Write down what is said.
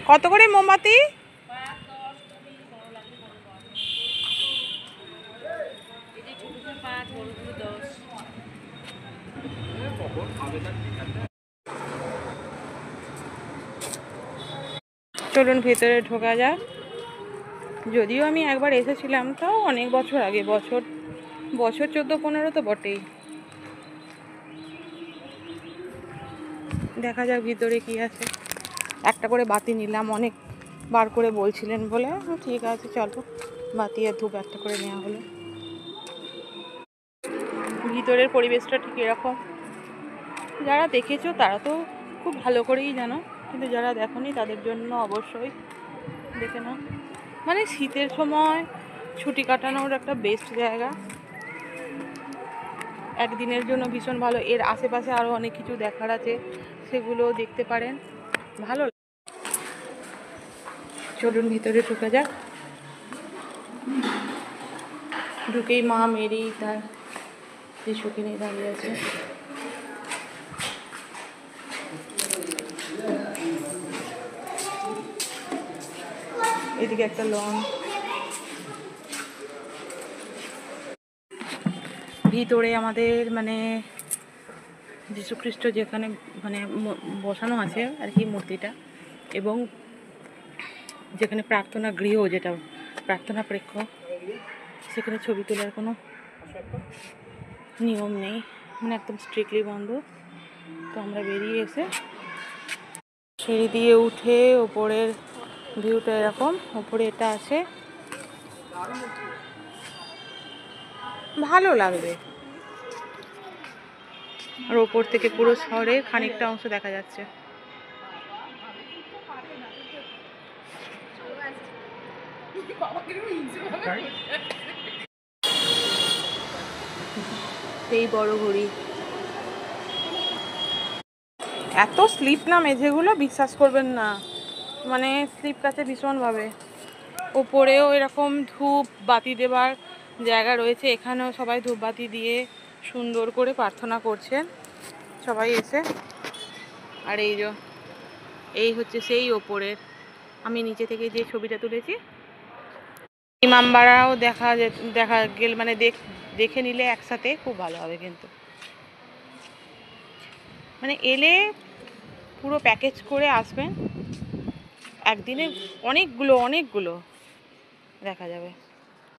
কত করে মোমবাতি? চলুন ভেতরে ঢোকা যাক। যদিও আমি একবার এসেছিলাম, তাও অনেক বছর আগে, বছর 14-15 তো বটেই। দেখা যাক ভিতরে কি আছে। একটা করে বাতি নিলাম, অনেক বার করে বলছিলেন বলে ঠিক আছে চলো, বাতি আর ধূপ একটা করে নেওয়া হলো। ভিতরের পরিবেশটা ঠিক এরকম। যারা দেখেছো তারা তো খুব ভালো করেই জানো, কিন্তু যারা দেখোনি তাদের জন্য অবশ্যই দেখে নাও। মানে শীতের সময় ছুটি কাটানোর একটা বেস্ট জায়গা, একদিনের জন্য ভীষণ ভালো। এর আশেপাশে আরও অনেক কিছু দেখার আছে, সেগুলো দেখতে পারেন, ভালো। চলুন ভিতরে ঢুকে যাক। ঢুকেই মা মেরি তার যিশুকে নিয়ে দাঁড়িয়ে আছে। এদিকে একটা লন, ভিতরে আমাদের মানে যীশুখ্রিস্ট যেখানে মানে বসানো আছে আর কি মূর্তিটা, এবং যেখানে প্রার্থনা গৃহ, যেটা প্রার্থনা প্রেক্ষ, সেখানে ছবি তোলার কোনো নিয়ম নেই, মানে একদম স্ট্রিক্টলি বন্ধ। তো আমরা বেরিয়ে এসে সিঁড়ি দিয়ে উঠে ওপরের ভিউটা এরকম, ওপরে এটা আছে, ভালো লাগবে। আর ওপর থেকে পুরো শহরের খানিকটা অংশ দেখা যাচ্ছে। সেই বড় ঘড়ি, এত স্লিপ না মেঝেগুলো, বিশ্বাস করবেন না, মানে স্লিপ কাছে ভীষণভাবে। ওপরেও এরকম ধূপ বাতি দেবার জায়গা রয়েছে, এখানেও সবাই ধূপ বাতি দিয়ে সুন্দর করে প্রার্থনা করছেন সবাই এসে। আর এই হচ্ছে সেই ওপরের, আমি নিচে থেকে যে ছবিটা তুলেছি। ইমামবাড়াও দেখা গেল, মানে দেখে নিলে একসাথে খুব ভালো হবে। কিন্তু মানে এলে পুরো প্যাকেজ করে আসবেন, একদিনে অনেকগুলো দেখা যাবে।